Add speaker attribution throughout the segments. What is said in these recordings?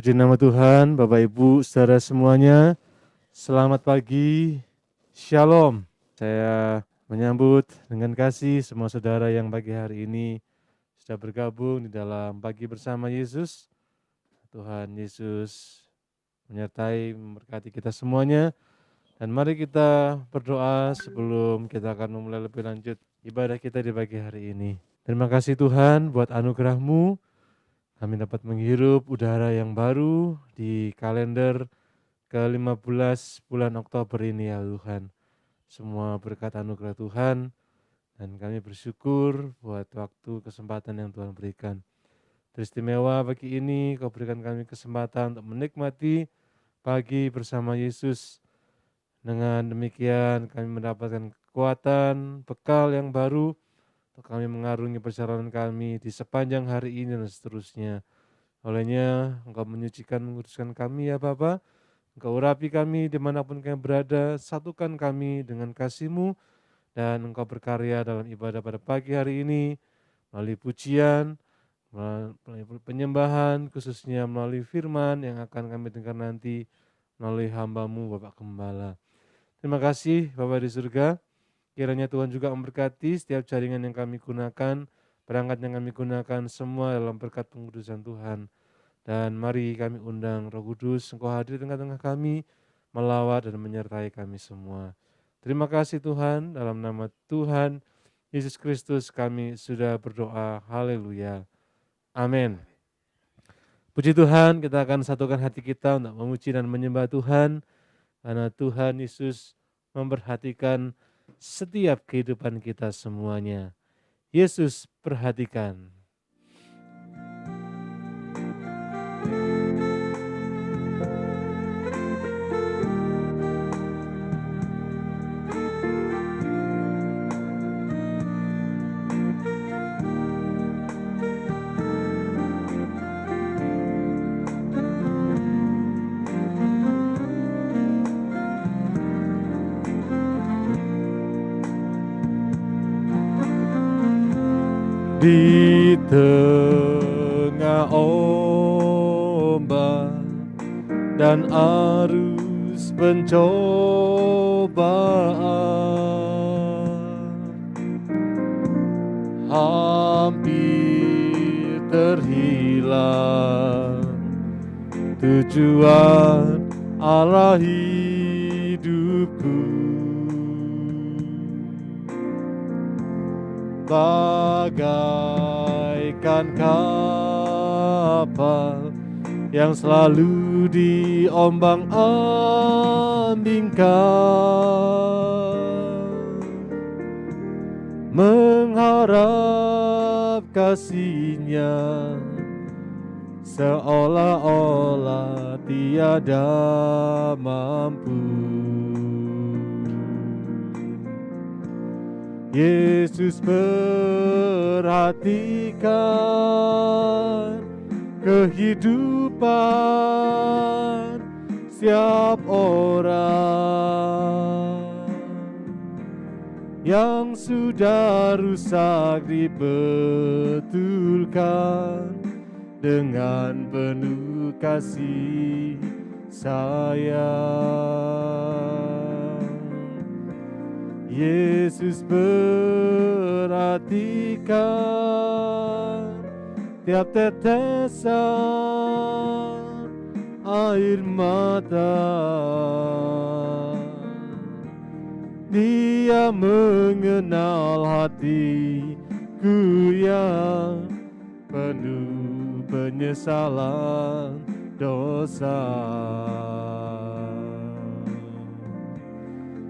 Speaker 1: Puji nama Tuhan, Bapak Ibu, saudara semuanya. Selamat pagi, Shalom. Saya menyambut dengan kasih semua saudara yang pagi hari ini sudah bergabung di dalam pagi bersama Yesus. Tuhan Yesus menyertai, memberkati kita semuanya. Dan mari kita berdoa sebelum kita akan memulai lebih lanjut ibadah kita di pagi hari ini. Terima kasih Tuhan buat anugerah-Mu. Kami dapat menghirup udara yang baru di kalender ke-15 bulan Oktober ini ya Tuhan. Semua berkat anugerah Tuhan dan kami bersyukur buat waktu kesempatan yang Tuhan berikan. Teristimewa pagi ini Kau berikan kami kesempatan untuk menikmati pagi bersama Yesus. Dengan demikian kami mendapatkan kekuatan, bekal yang baru untuk kami mengarungi perjalanan kami di sepanjang hari ini dan seterusnya. Olehnya Engkau menyucikan, menguduskan kami ya Bapa. Engkau urapi kami dimanapun kami berada, satukan kami dengan kasih-Mu, dan Engkau berkarya dalam ibadah pada pagi hari ini, melalui pujian, melalui penyembahan, khususnya melalui firman yang akan kami dengar nanti, melalui hamba-Mu Bapak Gembala. Terima kasih Bapak di surga. Kiranya Tuhan juga memberkati setiap jaringan yang kami gunakan, perangkat yang kami gunakan, semua dalam berkat pengudusan Tuhan. Dan mari kami undang Roh Kudus, Engkau hadir di tengah-tengah kami, melawat dan menyertai kami semua. Terima kasih Tuhan, dalam nama Tuhan Yesus Kristus kami sudah berdoa. Haleluya. Amin. Puji Tuhan, kita akan satukan hati kita untuk memuji dan menyembah Tuhan, karena Tuhan Yesus memperhatikan setiap kehidupan kita semuanya. Yesus perhatikan. Di tengah ombak dan arus pencobaan, hampir terhilang tujuan arah hidupku. Bagaikan kapal yang selalu diombang-ambingkan, mengharap kasih-Nya seolah-olah tiada mampu. Yesus perhatikan kehidupan setiap orang yang sudah rusak, dibetulkan dengan penuh kasih sayang. Yesus perhatikan tiap tetesan air mata. Dia mengenal hatiku yang penuh penyesalan dosa.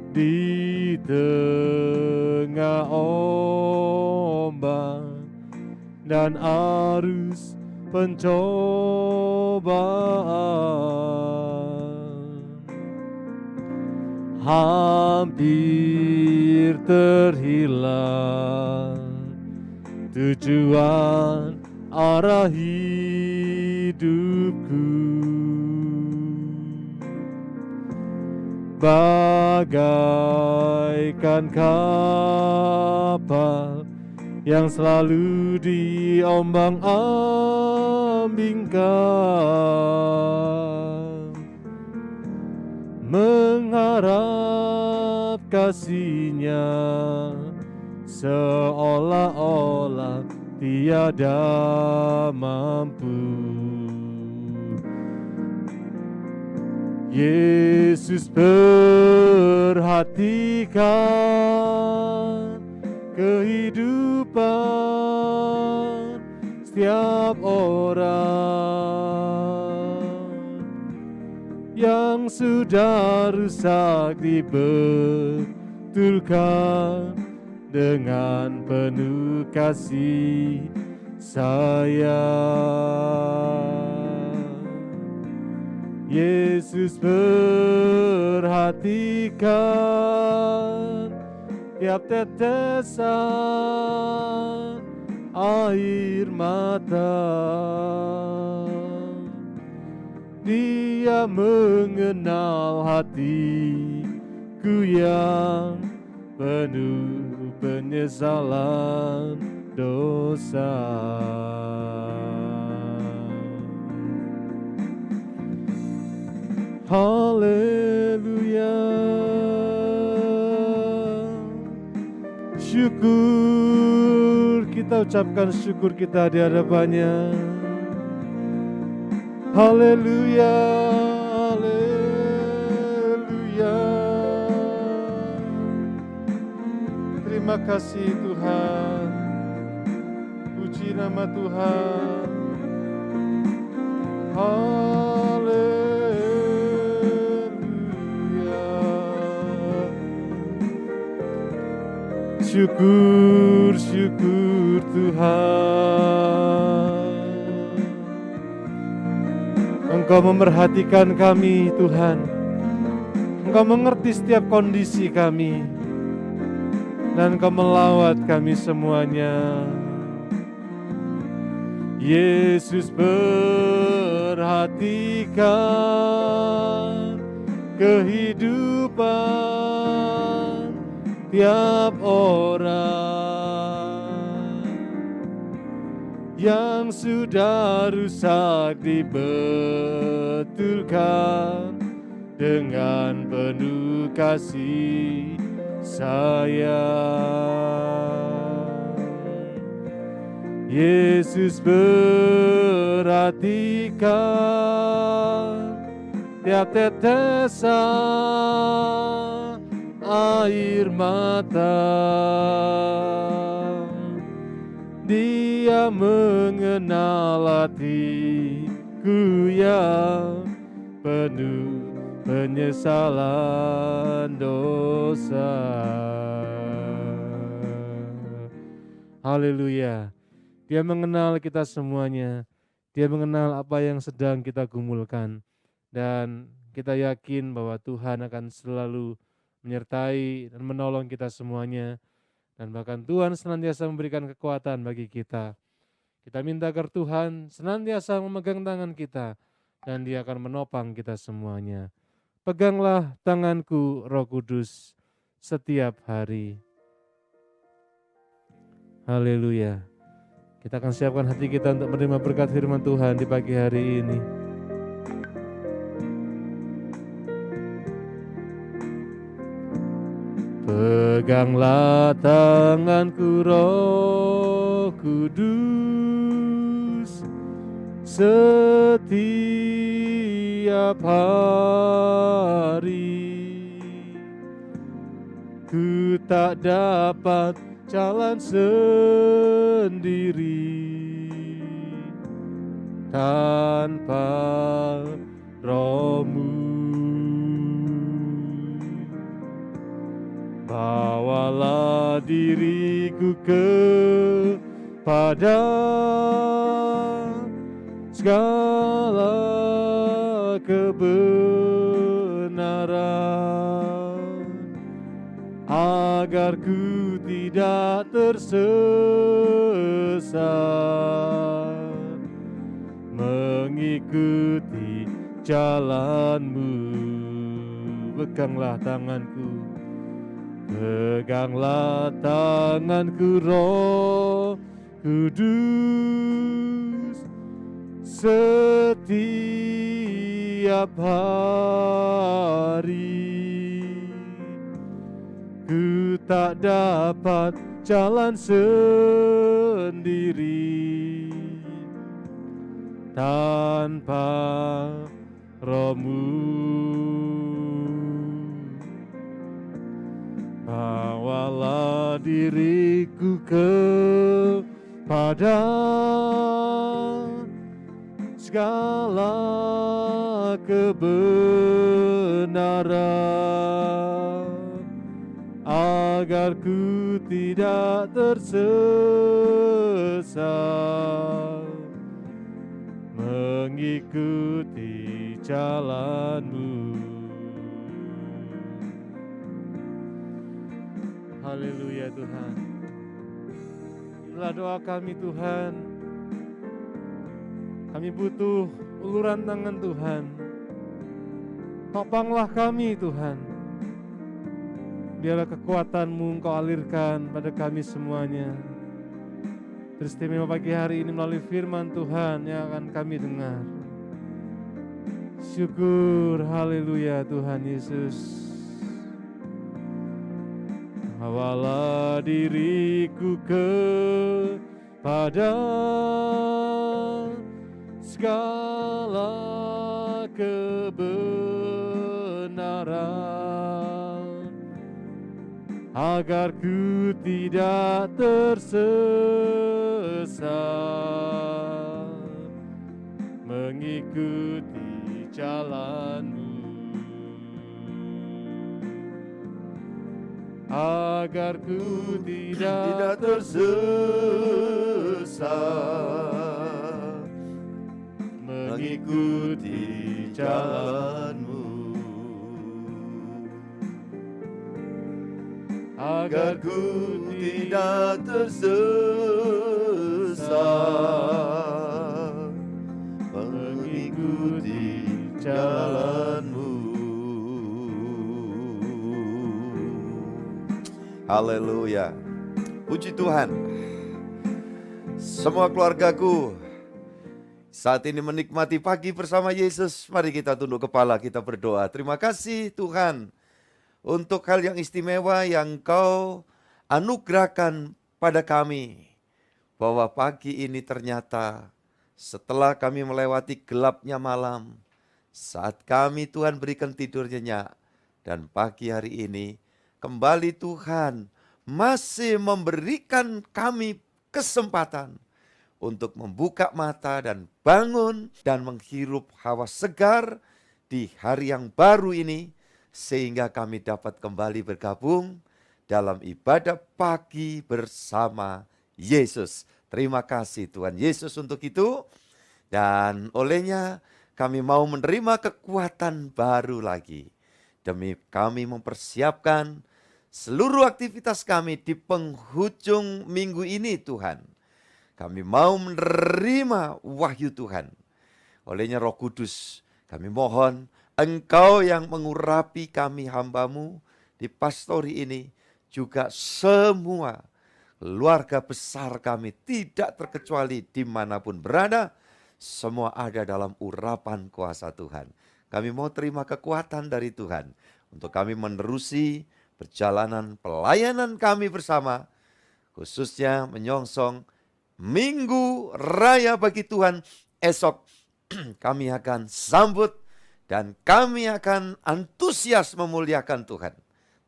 Speaker 1: Di tengah ombak dan arus pencobaan, hampir terhilang tujuan arah hidupku. Bagaikan kapal yang selalu diombang-ambingkan, lambingkan, mengharap kasih-Nya seolah-olah tiada mampu. Yesus perhatikan kehidupan setiap orang yang sudah rusak, dibetulkan dengan penuh kasih sayang. Yesus perhatikan tiap tetesan air mata. Dia mengenal hatiku yang penuh penyesalan dosa. Haleluya. Syukur, kita ucapkan syukur kita di hadapannya. Haleluya, haleluya. Terima kasih Tuhan. Puji nama Tuhan. Haleluya. Syukur, syukur Tuhan. Engkau memerhatikan kami Tuhan. Engkau mengerti setiap kondisi kami. Dan Engkau melawat kami semuanya. Yesus perhatikan kehidupan tiap orang yang sudah rusak, dibetulkan dengan penuh kasih sayang. Yesus perhatikan tiap tetesan air mata. Dia mengenal hatiku yang penuh penyesalan dosa. Haleluya. Dia mengenal kita semuanya. Dia mengenal apa yang sedang kita gumulkan. Dan kita yakin bahwa Tuhan akan selalu menyertai dan menolong kita semuanya. Dan bahkan Tuhan senantiasa memberikan kekuatan bagi kita. Kita minta agar Tuhan senantiasa memegang tangan kita. Dan Dia akan menopang kita semuanya. Peganglah tanganku Roh Kudus setiap hari. Haleluya. Kita akan siapkan hati kita untuk menerima berkat firman Tuhan di pagi hari ini. Peganglah tanganku Roh Kudus setiap hari. Ku tak dapat jalan sendiri tanpa Roh-Mu. Bawalah diriku kepada segala kebenaran, agar ku tidak tersesat mengikuti jalan-Mu. Peganglah tanganku, peganglah tanganku Roh Kudus setiap hari. Ku tak dapat jalan sendiri tanpa Roh-Mu. Bawalah diriku kepada segala kebenaran, agar ku tidak tersesat mengikuti jalan-Mu. Haleluya Tuhan. Inilah doa kami Tuhan. Kami butuh uluran tangan Tuhan. Topanglah kami Tuhan. Biarlah kekuatan-Mu Engkau alirkan pada kami semuanya. Teristimewa pagi hari ini melalui firman Tuhan yang akan kami dengar. Syukur, haleluya Tuhan Yesus. Bawalah diriku kepada segala kebenaran, agar ku tidak tersesat mengikuti jalan-Mu. Agar ku tidak tersesat mengikuti jalan-Mu. Agar ku tidak tersesat mengikuti jalan-Mu.
Speaker 2: Haleluya. Puji Tuhan. Semua keluargaku saat ini menikmati pagi bersama Yesus. Mari kita tunduk kepala, kita berdoa. Terima kasih Tuhan untuk hal yang istimewa yang Kau anugerahkan pada kami. Bahwa pagi ini ternyata setelah kami melewati gelapnya malam, saat kami Tuhan berikan tidur nyenyak, dan pagi hari ini kembali Tuhan masih memberikan kami kesempatan untuk membuka mata dan bangun dan menghirup hawa segar di hari yang baru ini, sehingga kami dapat kembali bergabung dalam ibadah pagi bersama Yesus. Terima kasih Tuhan Yesus untuk itu, dan olehnya kami mau menerima kekuatan baru lagi demi kami mempersiapkan seluruh aktivitas kami di penghujung minggu ini Tuhan. Kami mau menerima wahyu Tuhan. Olehnya Roh Kudus, kami mohon Engkau yang mengurapi kami hamba-Mu di pastori ini, juga semua keluarga besar kami tidak terkecuali dimanapun berada, semua ada dalam urapan kuasa Tuhan. Kami mau terima kekuatan dari Tuhan untuk kami menerusi perjalanan pelayanan kami bersama, khususnya menyongsong Minggu Raya bagi Tuhan esok. Kami akan sambut dan kami akan antusias memuliakan Tuhan.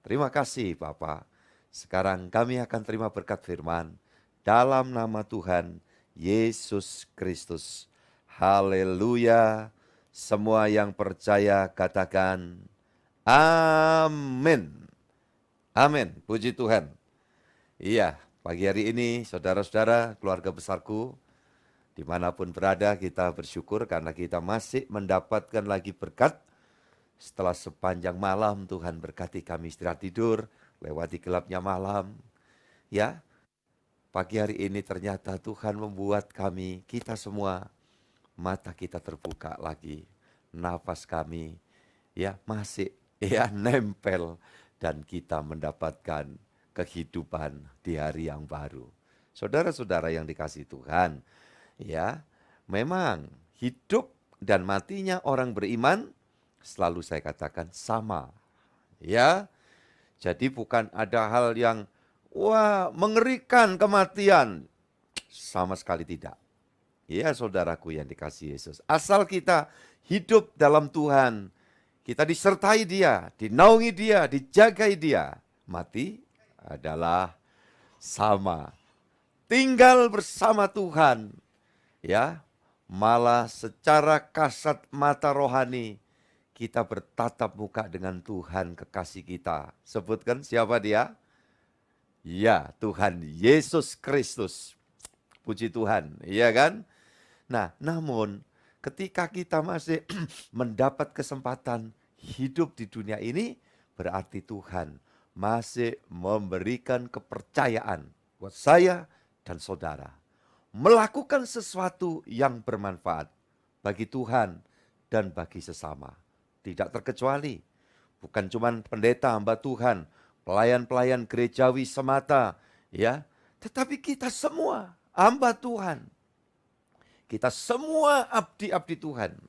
Speaker 2: Terima kasih Bapa. Sekarang kami akan terima berkat firman dalam nama Tuhan Yesus Kristus. Haleluya. Semua yang percaya katakan amin. Amin, puji Tuhan. Iya, pagi hari ini saudara-saudara, keluarga besarku, dimanapun berada kita bersyukur karena kita masih mendapatkan lagi berkat. Setelah sepanjang malam Tuhan berkati kami istirahat tidur, lewati gelapnya malam. Ya, pagi hari ini ternyata Tuhan membuat kami, kita semua, mata kita terbuka lagi. Nafas kami ya masih nempel. Dan kita mendapatkan kehidupan di hari yang baru. Saudara-saudara yang dikasihi Tuhan, ya, memang hidup dan matinya orang beriman selalu saya katakan sama. Ya, jadi bukan ada hal yang wah mengerikan kematian. Sama sekali tidak. Ya saudaraku yang dikasihi Yesus. Asal kita hidup dalam Tuhan, kita disertai Dia, dinaungi Dia, dijagai Dia. Mati adalah sama. Tinggal bersama Tuhan. Ya, malah secara kasat mata rohani kita bertatap muka dengan Tuhan kekasih kita. Sebutkan siapa Dia? Ya, Tuhan Yesus Kristus. Puji Tuhan, iya kan? Nah, namun ketika kita masih mendapat kesempatan hidup di dunia ini, berarti Tuhan masih memberikan kepercayaan buat saya dan saudara. Melakukan sesuatu yang bermanfaat bagi Tuhan dan bagi sesama. Tidak terkecuali, bukan cuma pendeta hamba Tuhan, pelayan-pelayan gerejawi semata, ya, tetapi kita semua hamba Tuhan. Kita semua abdi-abdi Tuhan.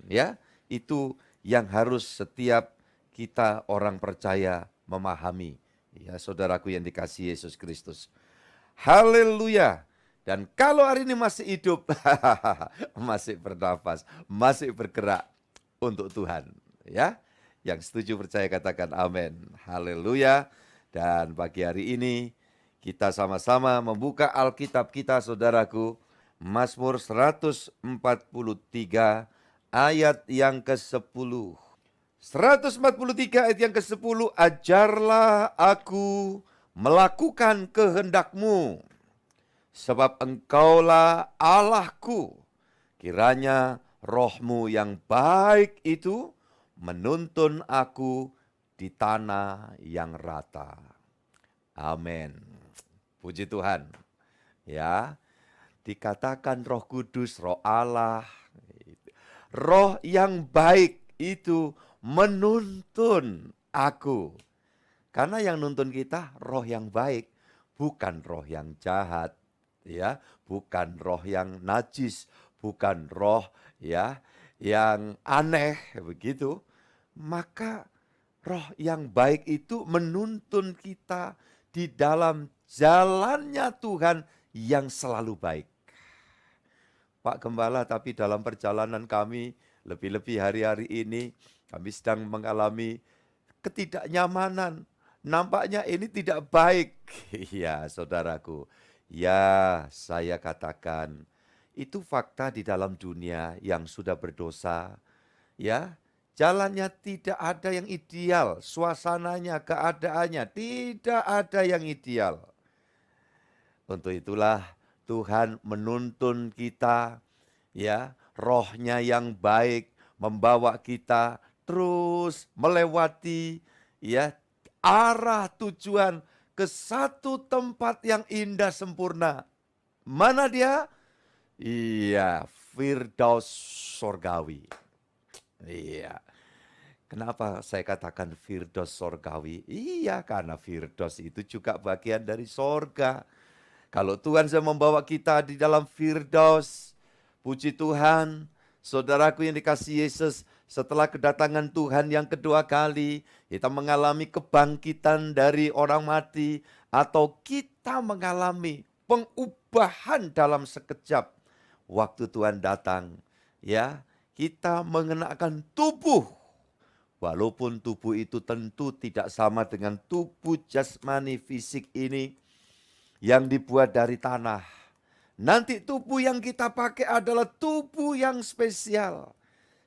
Speaker 2: Ya, itu yang harus setiap kita orang percaya memahami. Ya, saudaraku yang dikasihi Yesus Kristus. Haleluya. Dan kalau hari ini masih hidup, masih bernafas, masih bergerak untuk Tuhan. Ya, yang setuju percaya katakan amin. Haleluya. Dan pagi hari ini kita sama-sama membuka Alkitab kita saudaraku. Mazmur 143 ayat yang ke-10. 143 ayat yang ke-10, ajarlah aku melakukan kehendak-Mu, sebab Engkaulah Allahku. Kiranya roh-Mu yang baik itu menuntun aku di tanah yang rata. Amin. Puji Tuhan. Ya, dikatakan Roh Kudus, Roh Allah, roh yang baik itu menuntun aku. Karena yang nuntun kita roh yang baik, bukan roh yang jahat, ya, bukan roh yang najis, bukan roh ya yang aneh begitu. Maka roh yang baik itu menuntun kita di dalam jalannya Tuhan yang selalu baik. Pak Gembala, tapi dalam perjalanan kami, lebih-lebih hari-hari ini, kami sedang mengalami ketidaknyamanan. Nampaknya ini tidak baik. Ya, saudaraku. Ya, saya katakan, itu fakta di dalam dunia yang sudah berdosa. Ya, jalannya tidak ada yang ideal. Suasananya, keadaannya, tidak ada yang ideal. Untuk itulah Tuhan menuntun kita, ya, rohnya yang baik membawa kita terus melewati, ya, arah tujuan ke satu tempat yang indah sempurna. Mana dia? Iya, Firdaus Sorgawi. Iya. Kenapa saya katakan Firdaus Sorgawi? Iya, karena Firdaus itu juga bagian dari sorga. Kalau Tuhan sudah membawa kita di dalam Firdaus, puji Tuhan, saudaraku yang dikasihi Yesus, setelah kedatangan Tuhan yang kedua kali, kita mengalami kebangkitan dari orang mati, atau kita mengalami pengubahan dalam sekejap. Waktu Tuhan datang, ya, kita mengenakan tubuh. Walaupun tubuh itu tentu tidak sama dengan tubuh jasmani fisik ini, yang dibuat dari tanah. Nanti tubuh yang kita pakai adalah tubuh yang spesial.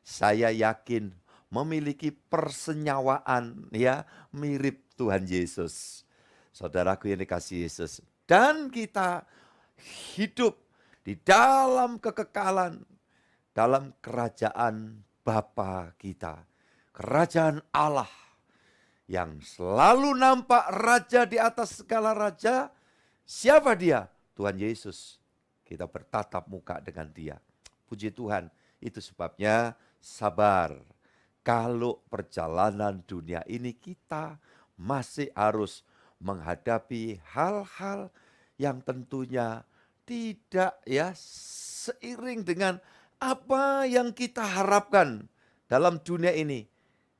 Speaker 2: Saya yakin memiliki persenyawaan, ya, mirip Tuhan Yesus. Saudaraku yang dikasihi Yesus. Dan kita hidup di dalam kekekalan, dalam kerajaan Bapa kita. Kerajaan Allah yang selalu nampak raja di atas segala raja. Siapa dia? Tuhan Yesus. Kita bertatap muka dengan dia. Puji Tuhan. Itu sebabnya sabar. Kalau perjalanan dunia ini kita masih harus menghadapi hal-hal yang tentunya tidak, ya, seiring dengan Apa yang kita harapkan dalam dunia ini?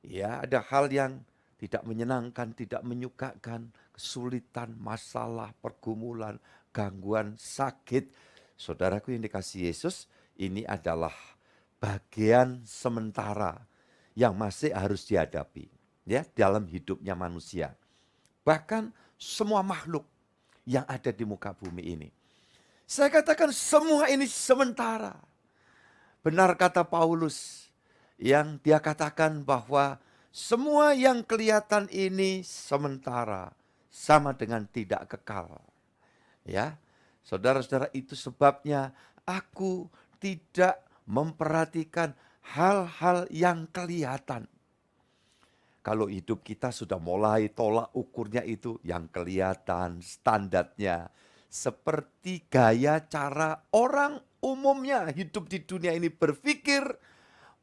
Speaker 2: Ya, ada hal yang tidak menyenangkan, tidak menyukakan, kesulitan, masalah, pergumulan, gangguan, sakit. Saudaraku yang dikasihi Yesus, ini adalah bagian sementara yang masih harus dihadapi ya dalam hidupnya manusia. Bahkan semua makhluk yang ada di muka bumi ini. Saya katakan semua ini sementara. Benar kata Paulus yang dia katakan bahwa semua yang kelihatan ini sementara, sama dengan tidak kekal. Ya, saudara-saudara, itu sebabnya aku tidak memperhatikan hal-hal yang kelihatan. Kalau hidup kita sudah mulai tolak ukurnya itu yang kelihatan standarnya. Seperti gaya cara orang umumnya hidup di dunia ini berpikir,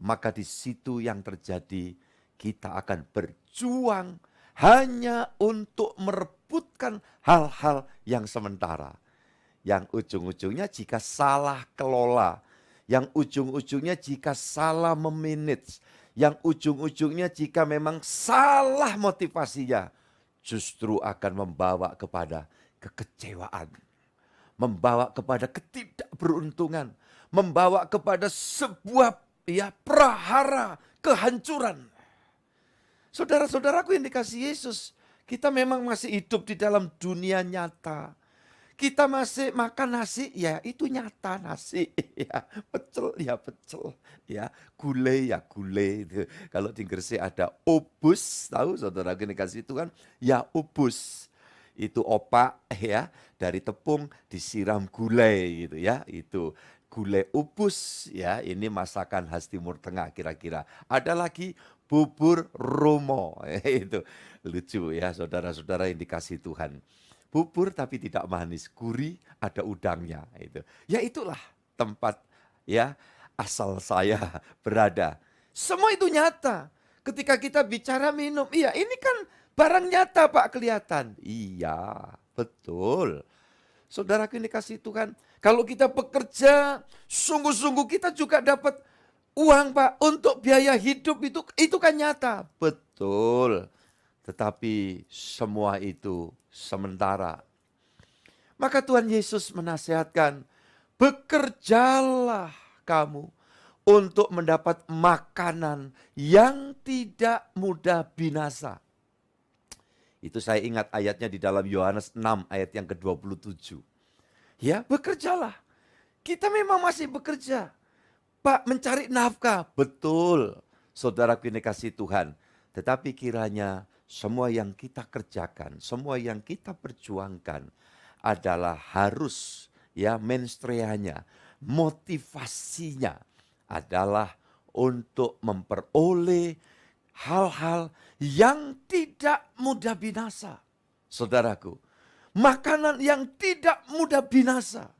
Speaker 2: maka di situ yang terjadi kita akan berjuang hanya untuk merebutkan hal-hal yang sementara. Yang ujung-ujungnya jika salah kelola, yang ujung-ujungnya jika salah memanage, yang ujung-ujungnya jika memang salah motivasinya, justru akan membawa kepada kekecewaan, membawa kepada ketidakberuntungan, membawa kepada sebuah prahara kehancuran. Saudara-saudaraku yang dikasihi Yesus, kita memang masih hidup di dalam dunia nyata. Kita masih makan nasi, ya itu nyata nasi, ya pecel, ya gulai, ya gulai. Itu. Kalau di Gresik ada ubus, tahu saudara gini kasih itu kan, ya ubus. Itu opak ya, dari tepung disiram gulai gitu ya, itu. Gulai ubus ya, ini masakan khas Timur Tengah kira-kira. Ada lagi bubur romo, itu lucu ya saudara-saudara yang dikasih Tuhan. Bubur tapi tidak manis, gurih, ada udangnya itu. Ya itulah tempat ya asal saya berada. Semua itu nyata. Ketika kita bicara minum, iya ini kan barang nyata Pak kelihatan. Iya, betul. Saudaraku ini kasih Tuhan, kalau kita bekerja, sungguh-sungguh kita juga dapat uang Pak untuk biaya hidup itu kan nyata. Betul. Tetapi semua itu sementara. Maka Tuhan Yesus menasihatkan, bekerjalah kamu untuk mendapat makanan yang tidak mudah binasa. Itu saya ingat ayatnya di dalam Yohanes 6 ayat yang ke-27. Ya, bekerjalah. Kita memang masih bekerja. Pak, mencari nafkah. Betul, saudaraku ini kasih Tuhan. Tetapi kiranya semua yang kita kerjakan, semua yang kita perjuangkan adalah harus ya menstreanya, motivasinya adalah untuk memperoleh hal-hal yang tidak mudah binasa. Saudaraku, makanan yang tidak mudah binasa.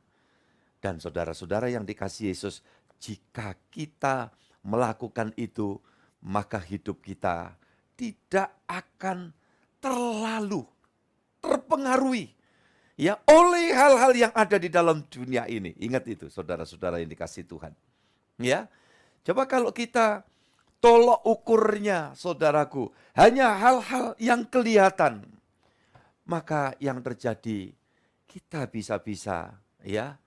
Speaker 2: Dan saudara-saudara yang dikasihi Yesus, jika kita melakukan itu, maka hidup kita tidak akan terlalu terpengaruhi ya oleh hal-hal yang ada di dalam dunia ini. Ingat itu saudara-saudara yang dikasihi Tuhan. Ya. Coba kalau kita tolok ukurnya saudaraku, hanya hal-hal yang kelihatan, maka yang terjadi kita bisa-bisa ya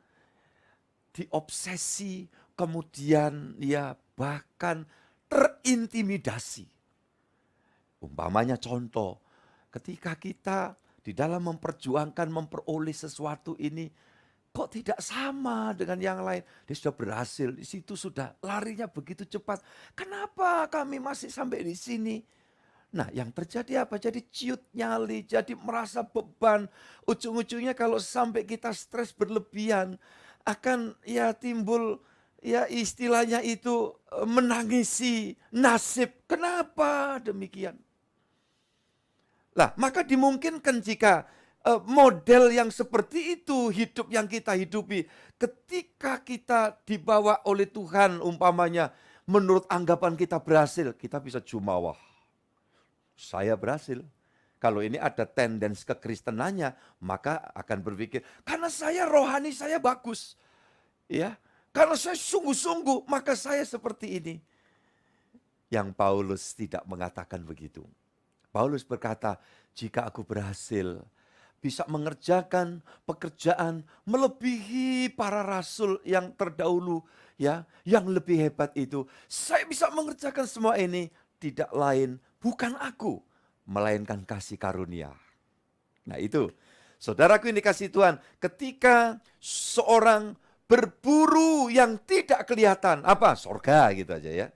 Speaker 2: diobsesi, kemudian ya bahkan terintimidasi. Umpamanya contoh, ketika kita di dalam memperjuangkan, memperoleh sesuatu ini, kok tidak sama dengan yang lain. Dia sudah berhasil, di situ sudah larinya begitu cepat. Kenapa kami masih sampai di sini? Nah yang terjadi apa? Jadi ciut nyali, jadi merasa beban. Ujung-ujungnya kalau sampai kita stres berlebihan, akan ya timbul ya istilahnya itu menangisi nasib. Kenapa demikian? Lah, maka dimungkinkan jika model yang seperti itu hidup yang kita hidupi, ketika kita dibawa oleh Tuhan umpamanya menurut anggapan kita berhasil, kita bisa jumawa. Saya berhasil. Kalau ini ada tendensi kekristenannya, maka akan berpikir, karena saya rohani saya bagus. Ya, Karena saya sungguh-sungguh, maka saya seperti ini. Yang Paulus tidak mengatakan begitu. Paulus berkata, jika aku berhasil bisa mengerjakan pekerjaan melebihi para rasul yang terdahulu, ya, yang lebih hebat itu, saya bisa mengerjakan semua ini, tidak lain bukan aku, melainkan kasih karunia. Nah itu, saudaraku ini kasih Tuhan, ketika seorang berburu yang tidak kelihatan, apa? Sorga gitu aja ya.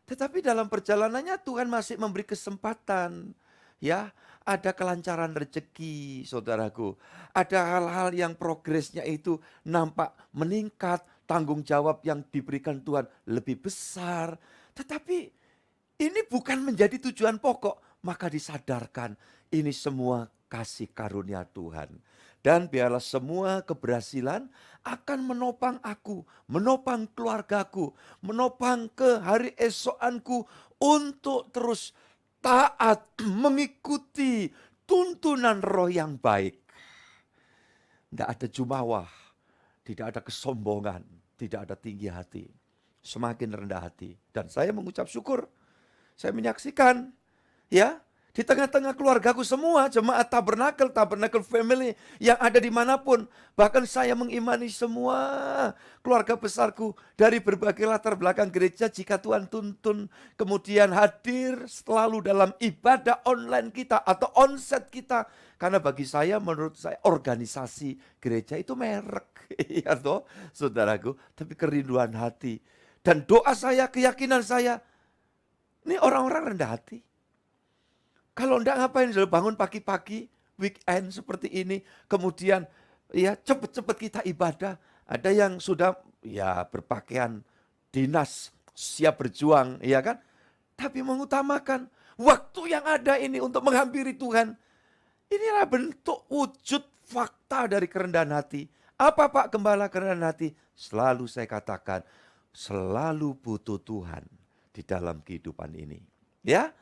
Speaker 2: Tetapi dalam perjalanannya Tuhan masih memberi kesempatan, ya, ada kelancaran rezeki, saudaraku. Ada hal-hal yang progresnya itu nampak meningkat, tanggung jawab yang diberikan Tuhan lebih besar. Tetapi ini bukan menjadi tujuan pokok, maka disadarkan ini semua kasih karunia Tuhan. Dan biarlah semua keberhasilan akan menopang aku, menopang keluargaku, menopang ke hari esokanku untuk terus taat mengikuti tuntunan roh yang baik. Tidak ada jumawah, tidak ada kesombongan, tidak ada tinggi hati. Semakin rendah hati. Dan saya mengucap syukur, saya menyaksikan, ya, di tengah-tengah keluargaku semua, jemaat tabernakel family yang ada dimanapun. Bahkan saya mengimani semua keluarga besarku dari berbagai latar belakang gereja. Jika Tuhan tuntun kemudian hadir selalu dalam ibadah online kita atau onset kita. Karena bagi saya, menurut saya organisasi gereja itu merek. Ya toh, saudaraku. Tapi kerinduan hati. Dan doa saya, keyakinan saya, ini orang-orang rendah hati. Kalau enggak ngapain, sudah bangun pagi-pagi, weekend seperti ini, kemudian ya cepat-cepat kita ibadah. Ada yang sudah ya berpakaian dinas, siap berjuang, ya kan? Tapi mengutamakan waktu yang ada ini untuk menghampiri Tuhan. Inilah bentuk wujud fakta dari kerendahan hati. Apa Pak Gembala kerendahan hati? Selalu saya katakan, selalu butuh Tuhan di dalam kehidupan ini. Ya,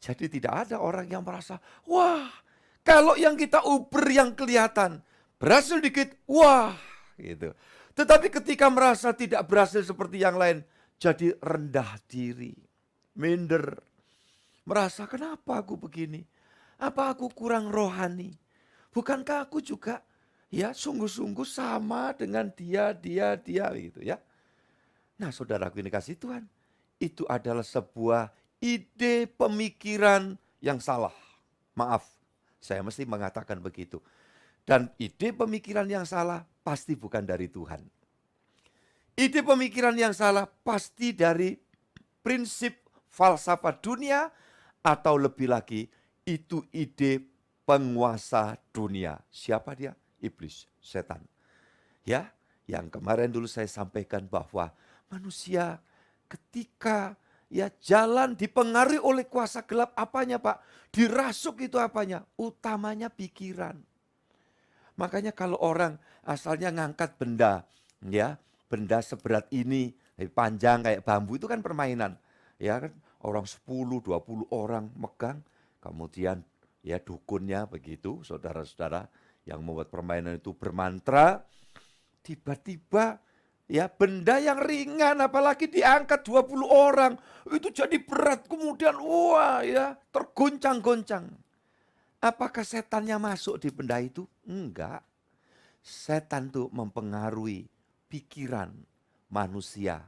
Speaker 2: jadi tidak ada orang yang merasa, wah, kalau yang kita uber yang kelihatan, berhasil dikit, wah, gitu. Tetapi ketika merasa tidak berhasil seperti yang lain, jadi rendah diri, minder. Merasa, kenapa aku begini? Apa aku kurang rohani? Bukankah aku juga ya sungguh-sungguh sama dengan dia gitu ya. Nah saudaraku ini kasih Tuhan, itu adalah sebuah ide pemikiran yang salah. Maaf, saya mesti mengatakan begitu. Dan ide pemikiran yang salah pasti bukan dari Tuhan. Ide pemikiran yang salah pasti dari prinsip falsafah dunia atau lebih lagi itu ide penguasa dunia. Siapa dia? Iblis, setan. Ya, yang kemarin dulu saya sampaikan bahwa manusia ketika ya jalan dipengaruhi oleh kuasa gelap, apanya Pak? Dirasuk itu apanya? Utamanya pikiran. Makanya kalau orang asalnya ngangkat benda, ya, benda seberat ini, panjang kayak bambu itu kan permainan. Ya kan, orang 10, 20 orang megang, kemudian ya dukunnya begitu, saudara-saudara yang membuat permainan itu bermantra, tiba-tiba ya benda yang ringan apalagi diangkat 20 orang itu jadi berat, kemudian wah ya tergoncang-goncang. Apakah setannya masuk di benda itu? Enggak. Setan itu mempengaruhi pikiran manusia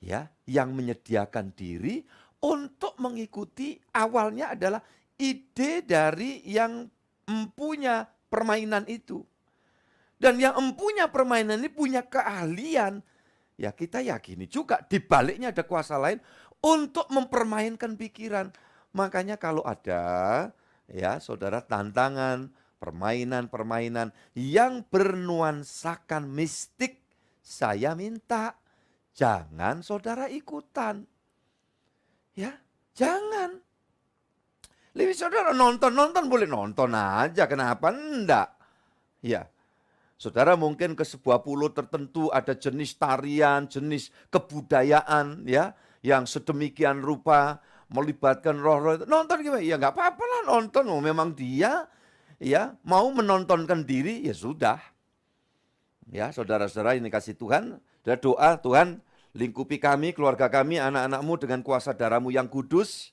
Speaker 2: ya yang menyediakan diri untuk mengikuti, awalnya adalah ide dari yang empunya permainan itu. Dan yang empunya permainan ini punya keahlian. Ya kita yakini juga di baliknya ada kuasa lain untuk mempermainkan pikiran. Makanya kalau ada ya saudara tantangan, permainan-permainan yang bernuansakan mistik, saya minta jangan saudara ikutan. Ya, jangan. Lebih saudara nonton boleh nonton aja, kenapa enggak? Ya. Saudara mungkin ke sebuah pulau tertentu ada jenis tarian, jenis kebudayaan ya yang sedemikian rupa melibatkan roh-roh. Nonton gimana? Ya nggak apa-apa lah nonton. Memang dia ya mau menontonkan diri ya sudah. Ya saudara-saudara ini kasih Tuhan. Dan doa, Tuhan lingkupi kami, keluarga kami, anak-anakmu dengan kuasa darah-Mu yang kudus.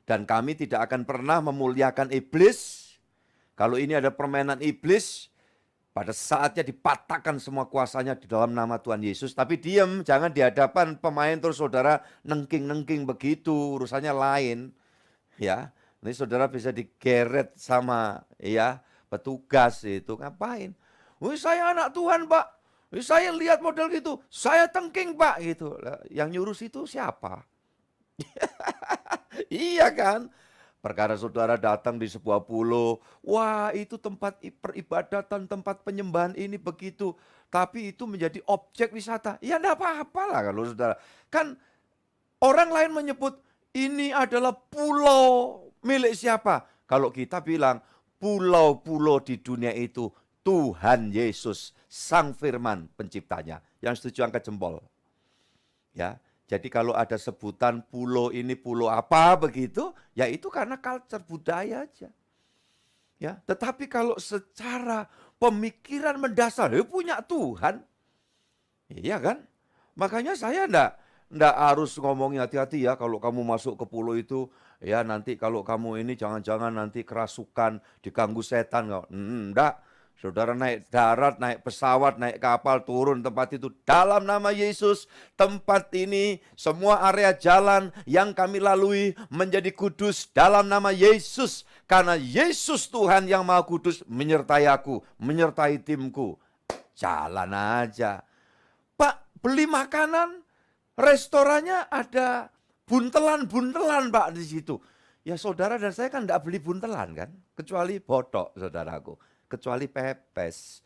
Speaker 2: Dan kami tidak akan pernah memuliakan iblis. Kalau ini ada permainan iblis, pada saatnya dipatahkan semua kuasanya di dalam nama Tuhan Yesus. Tapi diam, jangan di hadapan pemain terus saudara nengking-nengking begitu, urusannya lain. Ya, ini saudara bisa digeret sama ya petugas itu, ngapain? Wih, saya anak Tuhan, Pak. Wih, saya lihat model gitu, saya tengking, Pak, gitu. Yang nyuruh itu siapa? Iya kan? Perkara saudara datang di sebuah pulau, wah itu tempat peribadatan, tempat penyembahan ini begitu. Tapi itu menjadi objek wisata. Ya enggak apa-apa lah kalau saudara. Kan orang lain menyebut ini adalah pulau milik siapa? Kalau kita bilang pulau-pulau di dunia itu Tuhan Yesus, Sang Firman penciptanya. Yang setuju angkat jempol. Ya. Jadi kalau ada sebutan pulau ini pulau apa begitu, ya itu karena culture budaya aja. Ya, tetapi kalau secara pemikiran mendasar, ya punya Tuhan. Iya kan? Makanya saya enggak harus ngomongin hati-hati ya kalau kamu masuk ke pulau itu, ya nanti kalau kamu ini jangan-jangan nanti kerasukan, diganggu setan. Enggak. Saudara naik darat, naik pesawat, naik kapal, turun tempat itu. Dalam nama Yesus, tempat ini, semua area jalan yang kami lalui menjadi kudus dalam nama Yesus. Karena Yesus Tuhan yang Maha Kudus menyertai aku, menyertai timku. Jalan aja. Pak, beli makanan, restorannya ada buntelan-buntelan Pak di situ. Ya saudara dan saya kan enggak beli buntelan kan, kecuali botok saudaraku. Kecuali pepes.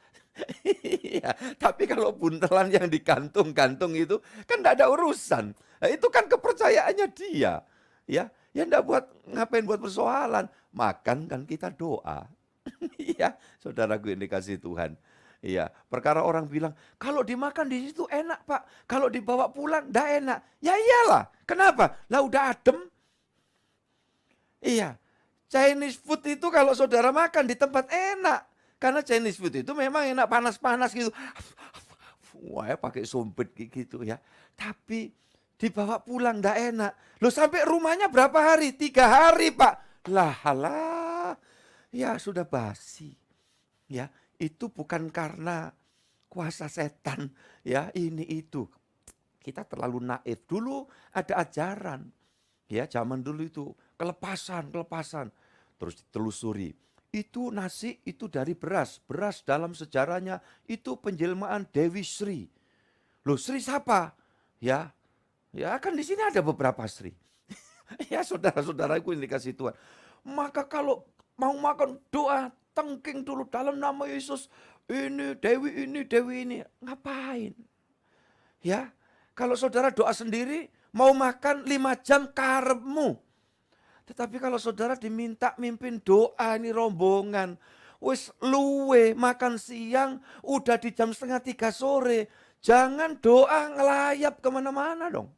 Speaker 2: Ya, tapi kalau buntelan yang digantung-gantung itu kan tidak ada urusan. Nah, itu kan kepercayaannya dia. Ya enggak ngapain buat persoalan. Makan kan kita doa. Ya, saudaraku yang dikasih Tuhan. Iya, perkara orang bilang kalau dimakan di situ enak Pak, kalau dibawa pulang tidak enak. Ya iyalah, kenapa? Lah udah adem. Iya, Chinese food itu kalau saudara makan di tempat enak. Karena Chinese food itu memang enak panas-panas gitu. Wah ya pakai sumpit gitu ya. Tapi dibawa pulang enggak enak. Loh sampai rumahnya berapa hari? 3 hari Pak. Lah. Ya sudah basi. Ya itu bukan karena kuasa setan. Ya ini itu. Kita terlalu naif. Dulu ada ajaran. Ya zaman dulu itu kelepasan. Terus ditelusuri. Itu nasi itu dari beras. Beras dalam sejarahnya itu penjelmaan Dewi Sri. Loh Sri siapa? Ya kan di sini ada beberapa Sri. Ya saudara-saudaraku yang dikasih Tuhan. Maka kalau mau makan doa, tengking dulu dalam nama Yesus. Ini Dewi ini. Ngapain? Ya, kalau saudara doa sendiri, mau makan 5 jam karepmu. Tetapi kalau saudara diminta mimpin doa ini rombongan, wis luwe makan siang udah di jam 2:30 sore. Jangan doa ngelayap kemana-mana dong.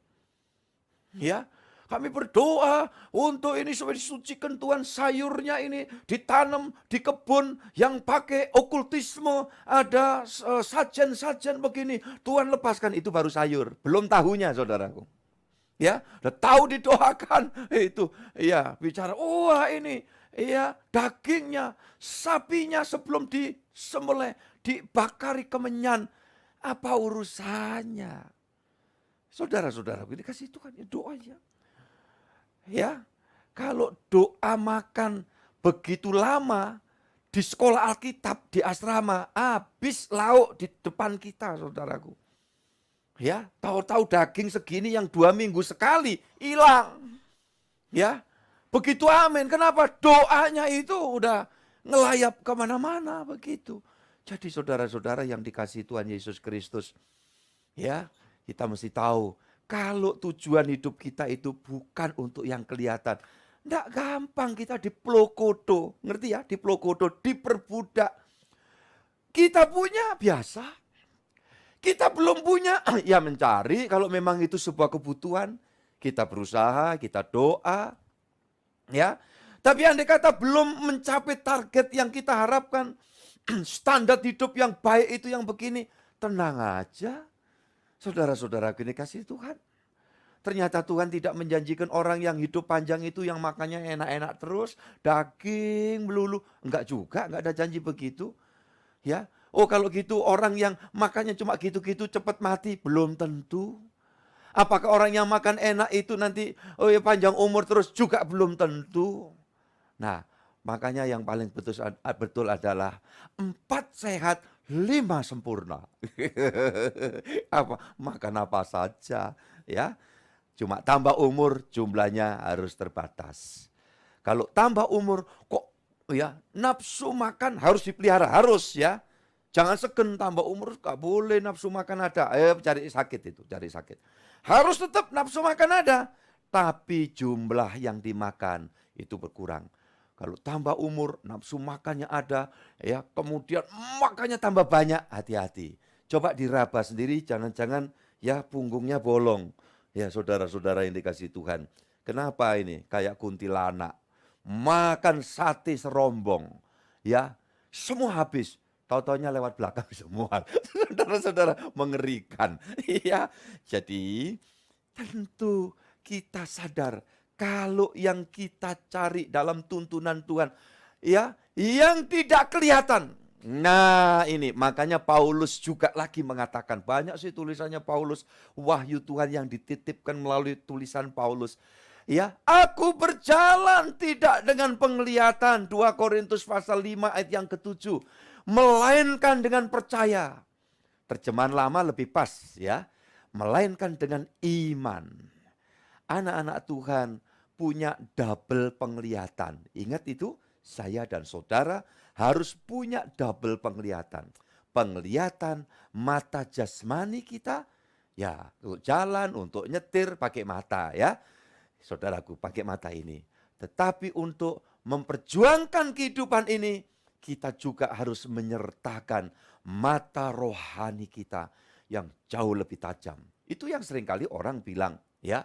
Speaker 2: Ya, kami berdoa untuk ini supaya disucikan Tuhan, sayurnya ini ditanam di kebun yang pakai okultisme, ada sajen-sajen begini. Tuhan lepaskan, itu baru sayur, belum tahunya saudaraku. Ya, udah tahu didoakan itu. Ya, bicara, wah ini ya dagingnya, sapinya sebelum disembelih, dibakari kemenyan. Apa urusannya? Saudara-saudara, ini kasih Tuhan ya doa aja. Ya, kalau doa makan begitu lama di sekolah Alkitab, di asrama, habis lauk di depan kita, saudaraku. Ya, tahu-tahu daging segini yang 2 minggu sekali hilang. Ya, begitu amin. Kenapa? Doanya itu udah ngelayap kemana-mana begitu. Jadi saudara-saudara yang dikasih Tuhan Yesus Kristus, ya kita mesti tahu kalau tujuan hidup kita itu bukan untuk yang kelihatan. Nggak gampang kita diplokoto, ngerti ya? Diplokoto, diperbudak. Kita punya biasa. Kita belum punya, ya mencari kalau memang itu sebuah kebutuhan. Kita berusaha, kita doa. Ya, tapi andai kata belum mencapai target yang kita harapkan, standar hidup yang baik itu yang begini, tenang aja. Saudara-saudara ini kasih Tuhan. Ternyata Tuhan tidak menjanjikan orang yang hidup panjang itu yang makannya enak-enak terus, daging melulu. Enggak juga, enggak ada janji begitu. Ya, oh kalau gitu orang yang makannya cuma gitu-gitu cepat mati, belum tentu. Apakah orang yang makan enak itu nanti panjang umur terus, juga belum tentu. Nah, makanya yang paling betul adalah 4 sehat, 5 sempurna. Makan apa saja, ya. Cuma tambah umur jumlahnya harus terbatas. Kalau tambah umur kok ya nafsu makan harus dipelihara, harus ya. Jangan segen tambah umur, gak boleh nafsu makan ada. Cari sakit itu, cari sakit. Harus tetap nafsu makan ada, tapi jumlah yang dimakan itu berkurang. Kalau tambah umur, nafsu makannya ada, ya kemudian makannya tambah banyak, hati-hati. Coba diraba sendiri, jangan-jangan ya punggungnya bolong. Ya saudara-saudara yang dikasih Tuhan. Kenapa ini? Kayak kuntilanak. Makan sate serombong. Ya, semua habis. Tahu-taunya lewat belakang semua. Saudara-saudara, mengerikan. Ya, jadi tentu kita sadar kalau yang kita cari dalam tuntunan Tuhan, ya, yang tidak kelihatan. Nah ini makanya Paulus juga lagi mengatakan, banyak sih tulisannya Paulus, wahyu Tuhan yang dititipkan melalui tulisan Paulus. Ya, aku berjalan tidak dengan penglihatan, 2 Korintus pasal 5 ayat yang ke-7, melainkan dengan percaya. Terjemahan lama lebih pas ya, melainkan dengan iman. Anak-anak Tuhan punya double penglihatan. Ingat itu, saya dan saudara harus punya double penglihatan. Penglihatan mata jasmani kita, ya untuk jalan, untuk nyetir pakai mata ya. Saudaraku pakai mata ini. Tetapi untuk memperjuangkan kehidupan ini, kita juga harus menyertakan mata rohani kita yang jauh lebih tajam. Itu yang seringkali orang bilang ya,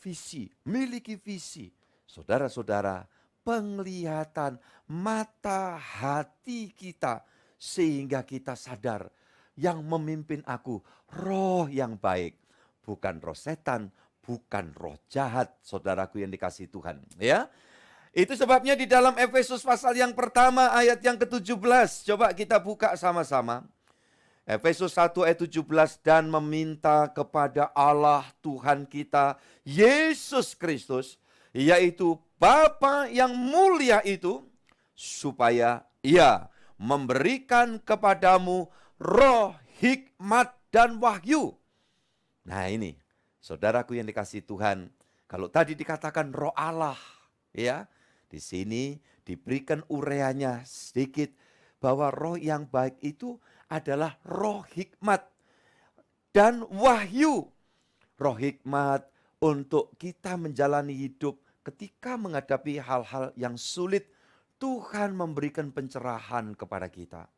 Speaker 2: visi, miliki visi. Saudara-saudara, penglihatan mata hati kita sehingga kita sadar yang memimpin aku roh yang baik, bukan roh setan, bukan roh jahat, saudaraku yang dikasihi Tuhan ya. Itu sebabnya di dalam Efesus pasal yang pertama ayat yang ke-17, coba kita buka sama-sama. Efesus 1 ayat 17, dan meminta kepada Allah Tuhan kita Yesus Kristus, yaitu Bapa yang mulia itu, supaya Ia memberikan kepadamu roh hikmat dan wahyu. Nah ini, saudaraku yang dikasihi Tuhan, kalau tadi dikatakan roh Allah, ya, di sini diberikan ureanya sedikit bahwa roh yang baik itu adalah roh hikmat dan wahyu. Roh hikmat untuk kita menjalani hidup ketika menghadapi hal-hal yang sulit, Tuhan memberikan pencerahan kepada kita.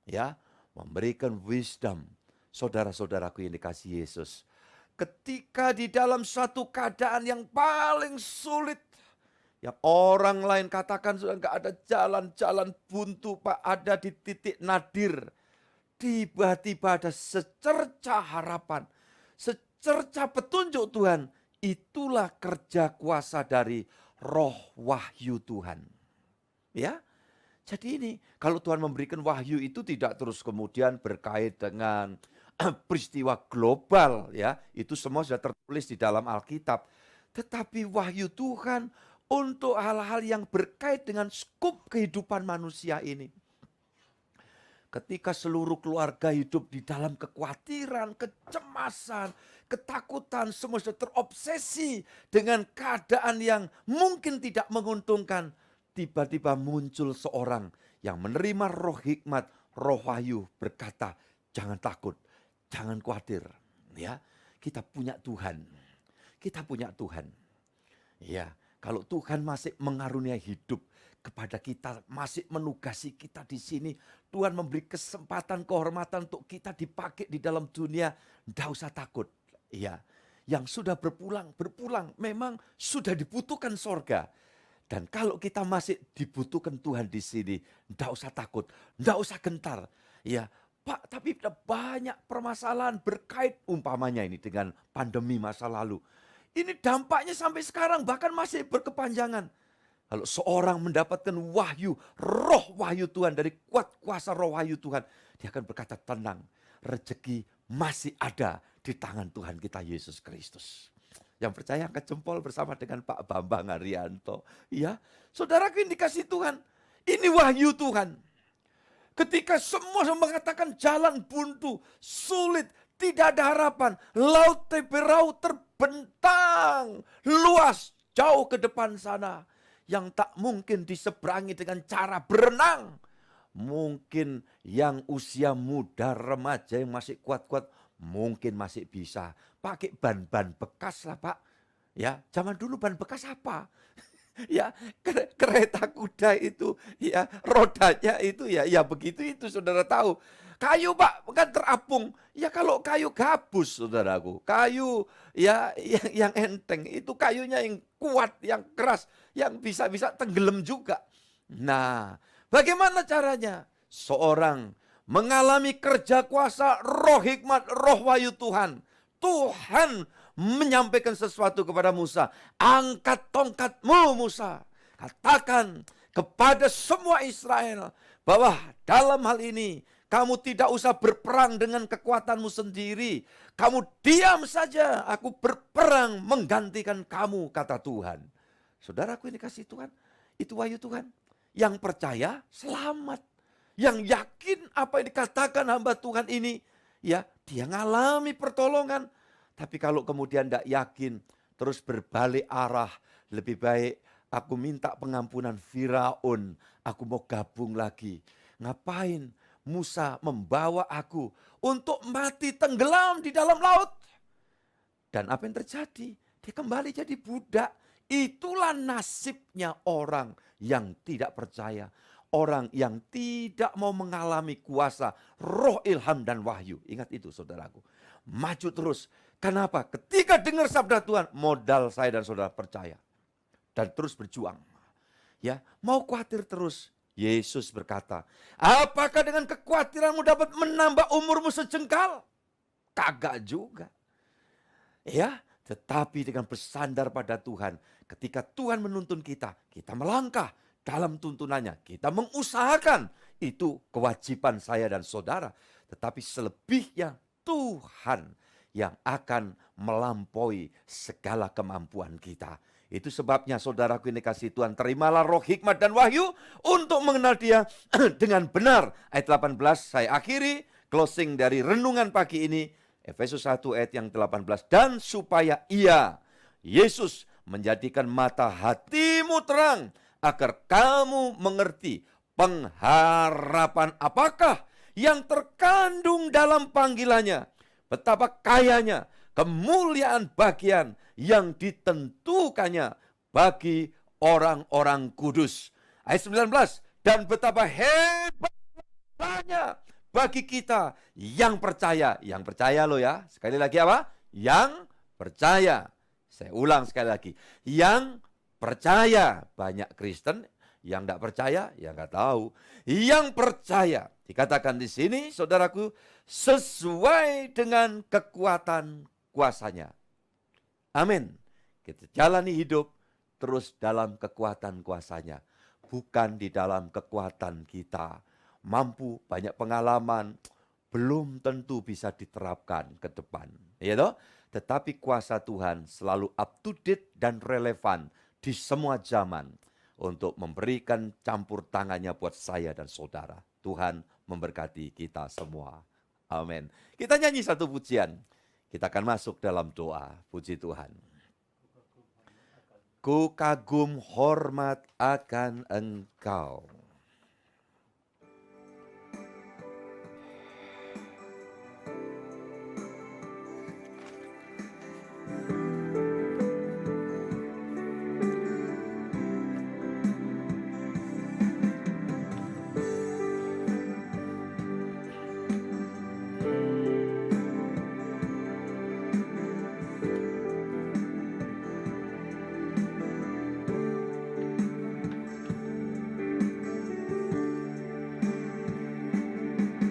Speaker 2: Ya, memberikan wisdom. Saudara-saudaraku yang dikasihi Yesus, ketika di dalam suatu keadaan yang paling sulit, yang orang lain katakan sudah enggak ada jalan-jalan buntu, Pak, ada di titik nadir, tiba-tiba ada secerca harapan, secerca petunjuk Tuhan. Itulah kerja kuasa dari roh wahyu Tuhan. Ya, jadi ini kalau Tuhan memberikan wahyu itu tidak terus kemudian berkait dengan peristiwa global ya, itu semua sudah tertulis di dalam Alkitab. Tetapi wahyu Tuhan untuk hal-hal yang berkait dengan skup kehidupan manusia ini. Ketika seluruh keluarga hidup di dalam kekhawatiran, kecemasan, ketakutan, semua sudah terobsesi dengan keadaan yang mungkin tidak menguntungkan. Tiba-tiba muncul seorang yang menerima roh hikmat, roh wahyu, berkata, jangan takut, jangan khawatir. Ya, kita punya Tuhan. Kita punya Tuhan. Ya, kalau Tuhan masih mengaruniai hidup kepada kita, masih menugasi kita di sini, Tuhan memberi kesempatan, kehormatan untuk kita dipakai di dalam dunia, tidak usah takut. Iya, yang sudah berpulang, memang sudah dibutuhkan sorga. Dan kalau kita masih dibutuhkan Tuhan di sini, tidak usah takut, tidak usah gentar. Ya, Pak, tapi ada banyak permasalahan berkait umpamanya ini dengan pandemi masa lalu. Ini dampaknya sampai sekarang bahkan masih berkepanjangan. Kalau seorang mendapatkan wahyu, roh wahyu Tuhan dari kuat kuasa roh wahyu Tuhan, dia akan berkata tenang, rezeki masih ada di tangan Tuhan kita Yesus Kristus. Yang percaya angkat jempol bersama dengan Pak Bambang Haryanto. Ya, saudaraku yang dikasih Tuhan, ini wahyu Tuhan. Ketika semua mengatakan jalan buntu, sulit, tidak ada harapan, laut Teberau terbentang, luas, jauh ke depan sana, yang tak mungkin diseberangi dengan cara berenang. Mungkin yang usia muda, remaja yang masih kuat-kuat, mungkin masih bisa pakai ban-ban bekas lah Pak. Ya, zaman dulu ban bekas apa? Ya, kereta kuda itu, ya rodanya itu ya begitu itu saudara tahu. Kayu Pak kan terapung. Ya kalau kayu gabus saudaraku. Kayu ya yang enteng itu kayunya yang kuat, yang keras, yang bisa tenggelam juga. Nah, bagaimana caranya? Seorang mengalami kerja kuasa roh hikmat, roh wahyu Tuhan. Tuhan menyampaikan sesuatu kepada Musa. Angkat tongkatmu Musa. Katakan kepada semua Israel bahwa dalam hal ini kamu tidak usah berperang dengan kekuatanmu sendiri. Kamu diam saja, aku berperang menggantikan kamu, kata Tuhan. Saudaraku ini kasih Tuhan, itu wahyu Tuhan. Yang percaya selamat. Yang yakin apa yang dikatakan hamba Tuhan ini, ya dia ngalami pertolongan. Tapi kalau kemudian tidak yakin, terus berbalik arah, lebih baik aku minta pengampunan Firaun, aku mau gabung lagi. Ngapain Musa membawa aku untuk mati tenggelam di dalam laut? Dan apa yang terjadi? Dia kembali jadi budak. Itulah nasibnya orang yang tidak percaya. Orang yang tidak mau mengalami kuasa roh ilham dan wahyu. Ingat itu saudaraku. Maju terus. Kenapa? Ketika dengar sabda Tuhan, modal saya dan saudara percaya. Dan terus berjuang. Ya, mau khawatir terus. Yesus berkata, apakah dengan kekhawatiranmu dapat menambah umurmu sejengkal? Kagak juga. Ya, tetapi dengan bersandar pada Tuhan. Ketika Tuhan menuntun kita, kita melangkah dalam tuntunannya. Kita mengusahakan. Itu kewajiban saya dan saudara. Tetapi selebihnya Tuhan yang akan melampaui segala kemampuan kita. Itu sebabnya saudaraku ini kasih Tuhan, terimalah roh hikmat dan wahyu untuk mengenal dia dengan benar. Ayat 18 saya akhiri closing dari renungan pagi ini. Efesus 1 ayat yang 18. Dan supaya ia, Yesus, menjadikan mata hatimu terang, agar kamu mengerti pengharapan apakah yang terkandung dalam panggilannya. Betapa kayanya kemuliaan bagian yang ditentukannya bagi orang-orang kudus. Ayat 19. Dan betapa hebatnya bagi kita yang percaya. Yang percaya loh ya. Sekali lagi apa? Yang percaya. Saya ulang sekali lagi. Yang percaya. Banyak Kristen yang tidak percaya, ya nggak tahu. Yang percaya. Dikatakan di sini, saudaraku, sesuai dengan kekuatan kuasanya. Amin. Kita jalani hidup terus dalam kekuatan kuasanya. Bukan di dalam kekuatan kita. Mampu, banyak pengalaman, belum tentu bisa diterapkan ke depan. Ya toh? Tetapi kuasa Tuhan selalu up to date dan relevan di semua zaman untuk memberikan campur tangannya buat saya dan saudara. Tuhan memberkati kita semua. Amin. Kita nyanyi satu pujian. Kita akan masuk dalam doa. Puji Tuhan. Ku kagum hormat akan Engkau.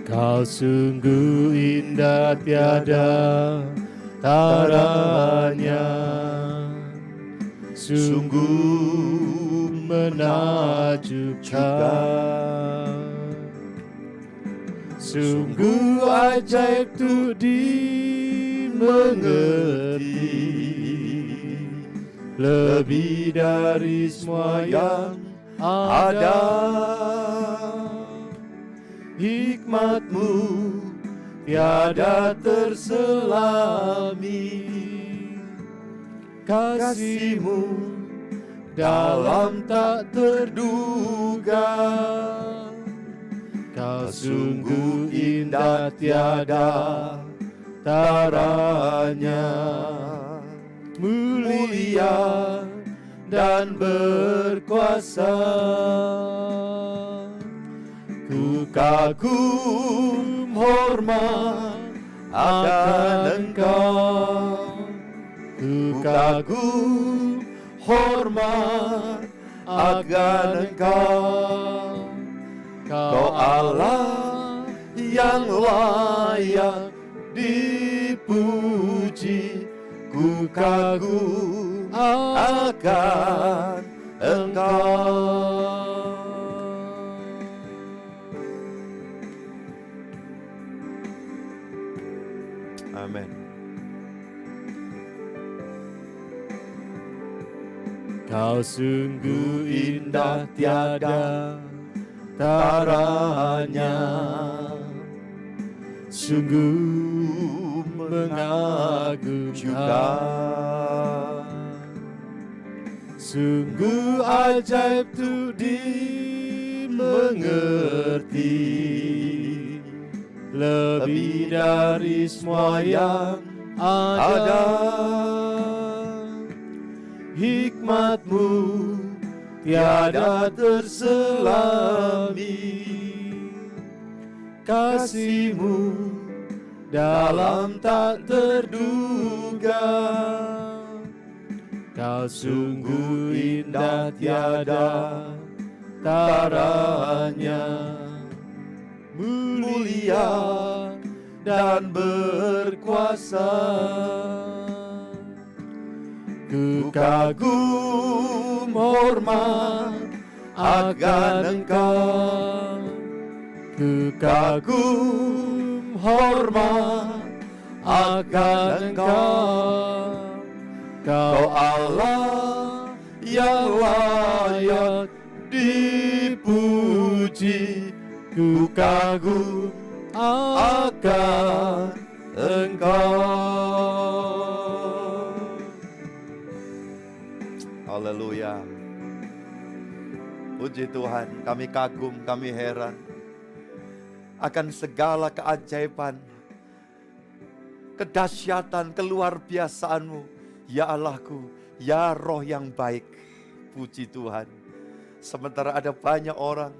Speaker 1: Kau sungguh indah tiada taranya, sungguh menakjubkan, sungguh ajaib untuk dimengerti, lebih dari semua yang ada. Hikmat-Mu tiada terselami, kasih-Mu dalam tak terduga. Kau sungguh indah tiada taranya, mulia dan berkuasa. Ku kagum hormat akan Engkau, ku kagum hormat akan Engkau. Kau Allah yang layak dipuji, ku kagum akan Engkau. Amin. Kau sungguh indah tiada taranya, sungguh mengagumkan, sungguh ajaib untuk dimengerti, lebih dari semua yang ada. Hikmat-Mu tiada terselami, kasih-Mu dalam tak terduga. Kau sungguh indah tiada taranya, mulia dan berkuasa. Ku kagum hormat akan Engkau, ku kagum hormat akan Engkau. Kau Allah yang layak dipuji, ku kagum akan Engkau. Haleluya. Puji Tuhan, kami kagum, kami heran akan segala keajaiban, kedahsyatan, keluar biasaan-Mu. Ya Allahku, ya Roh yang baik. Puji Tuhan. Sementara ada banyak orang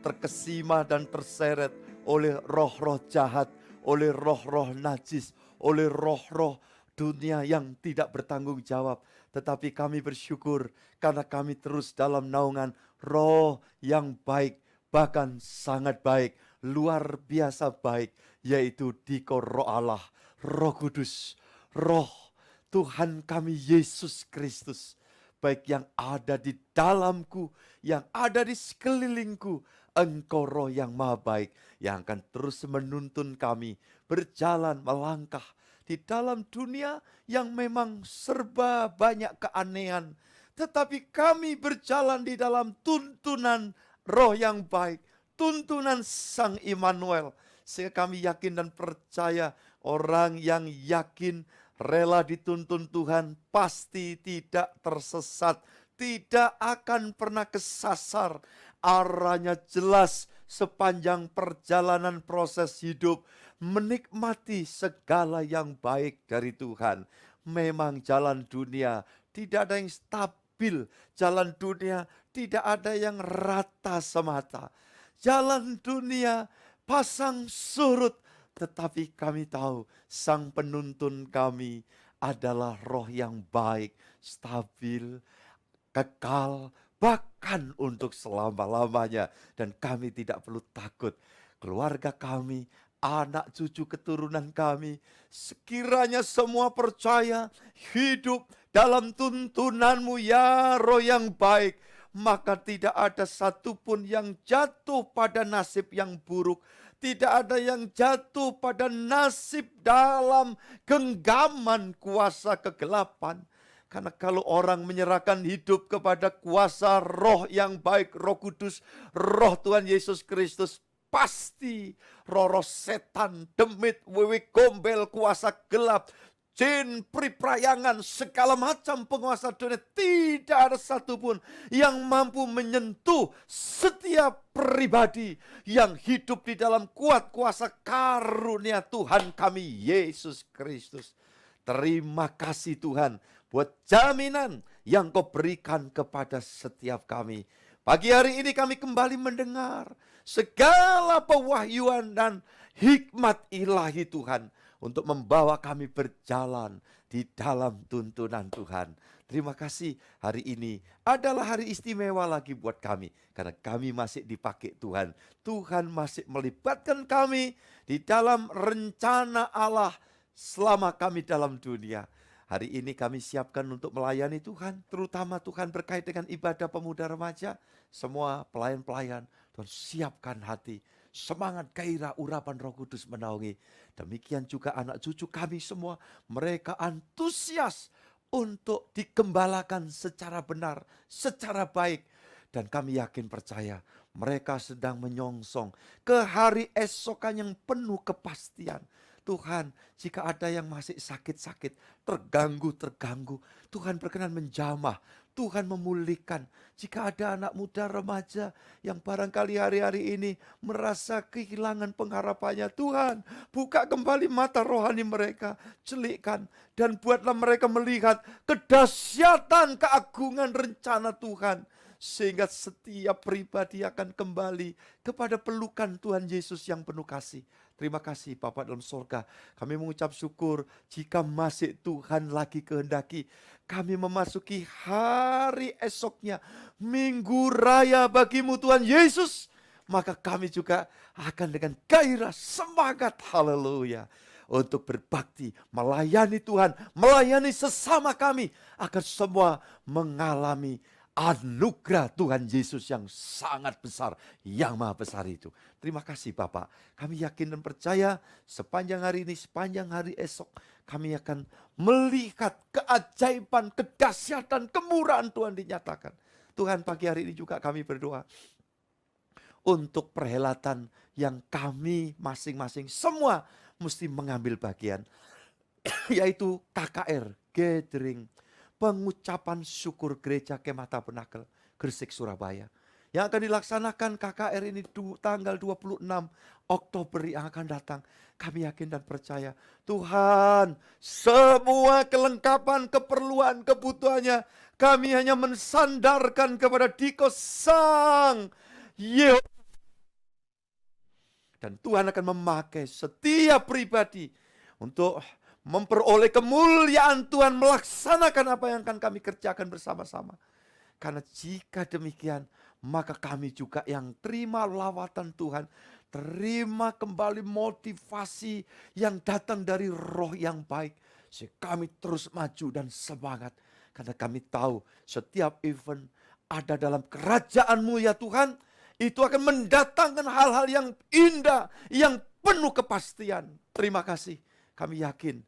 Speaker 1: terkesima dan terseret oleh roh-roh jahat, oleh roh-roh najis, oleh roh-roh dunia yang tidak bertanggung jawab. Tetapi kami bersyukur karena kami terus dalam naungan Roh yang baik, bahkan sangat baik, luar biasa baik, yaitu Diko Roh Allah, Roh Kudus, Roh Tuhan kami Yesus Kristus, baik yang ada di dalamku, yang ada di sekelilingku. Engkau Roh yang maha baik, yang akan terus menuntun kami berjalan, melangkah di dalam dunia yang memang serba banyak keanehan. Tetapi kami berjalan di dalam tuntunan Roh yang baik, tuntunan Sang Immanuel. Sehingga kami yakin dan percaya orang yang yakin rela dituntun Tuhan pasti tidak tersesat, tidak akan pernah kesasar. Arahnya jelas sepanjang perjalanan proses hidup, menikmati segala yang baik dari Tuhan. Memang jalan dunia tidak ada yang stabil, jalan dunia tidak ada yang rata semata. Jalan dunia pasang surut, tetapi kami tahu Sang Penuntun kami adalah Roh yang baik, stabil, kekal, bahkan untuk selama-lamanya. Dan kami tidak perlu takut.
Speaker 2: keluarga kami, anak cucu keturunan kami. Sekiranya semua percaya hidup dalam tuntunanmu ya Roh yang baik, maka tidak ada satupun yang jatuh pada nasib yang buruk. Tidak ada yang jatuh pada nasib dalam genggaman kuasa kegelapan. Karena kalau orang menyerahkan hidup kepada kuasa Roh yang baik, Roh Kudus, Roh Tuhan Yesus Kristus, pasti roh-roh setan, demit, wewe gombel, kuasa gelap, jin, priprayangan, segala macam penguasa dunia, tidak ada satupun yang mampu menyentuh setiap pribadi yang hidup di dalam kuat kuasa karunia Tuhan kami Yesus Kristus. Terima kasih Tuhan buat jaminan yang Kau berikan kepada setiap kami. Pagi hari ini kami kembali mendengar segala pewahyuan dan hikmat ilahi Tuhan untuk membawa kami berjalan di dalam tuntunan Tuhan. Terima kasih, hari ini adalah hari istimewa lagi buat kami. Karena kami masih dipakai Tuhan. Tuhan masih melibatkan kami di dalam rencana Allah selama kami dalam dunia. Hari ini kami siapkan untuk melayani Tuhan. Terutama Tuhan berkait dengan ibadah pemuda remaja. Semua pelayan-pelayan, Tuhan siapkan hati. Semangat, gairah, urapan Roh Kudus menaungi. Demikian juga anak cucu kami semua. Mereka antusias untuk digembalakan secara benar, secara baik. Dan kami yakin percaya mereka sedang menyongsong ke hari esokan yang penuh kepastian. Tuhan, jika ada yang masih sakit-sakit, terganggu, Tuhan berkenan menjamah, Tuhan memulihkan. Jika ada anak muda remaja yang barangkali hari-hari ini merasa kehilangan pengharapannya, Tuhan, buka kembali mata rohani mereka, celikkan, dan buatlah mereka melihat kedahsyatan keagungan rencana Tuhan. Sehingga setiap pribadi akan kembali kepada pelukan Tuhan Yesus yang penuh kasih. Terima kasih Bapa dalam surga. Kami mengucap syukur jika masih Tuhan lagi kehendaki. Kami memasuki hari esoknya. Minggu raya bagimu Tuhan Yesus. Maka kami juga akan dengan gairah semangat. Haleluya. Untuk berbakti, melayani Tuhan, melayani sesama kami. Agar semua mengalami anugerah Tuhan Yesus yang sangat besar, yang maha besar itu. Terima kasih Bapak. Kami yakin dan percaya sepanjang hari ini, sepanjang hari esok, kami akan melihat keajaiban, kedahsyatan, kemurahan Tuhan dinyatakan. Tuhan, pagi hari ini juga kami berdoa untuk perhelatan yang kami masing-masing semua mesti mengambil bagian, yaitu KKR, Gathering Pengucapan Syukur Gereja Kemah Tabernakel Gresik Surabaya, yang akan dilaksanakan KKR ini tanggal 26 Oktober yang akan datang. Kami yakin dan percaya Tuhan, semua kelengkapan, keperluan, kebutuhannya kami hanya mensandarkan kepada Dikau Sang Yehova. Dan Tuhan akan memakai setiap pribadi untuk memperoleh kemuliaan Tuhan, melaksanakan apa yang akan kami kerjakan bersama-sama. Karena jika demikian, maka kami juga yang terima lawatan Tuhan, terima kembali motivasi yang datang dari Roh yang baik, sehingga kami terus maju dan semangat. Karena kami tahu setiap event ada dalam kerajaan-Mu ya Tuhan, itu akan mendatangkan hal-hal yang indah, yang penuh kepastian. Terima kasih, kami yakin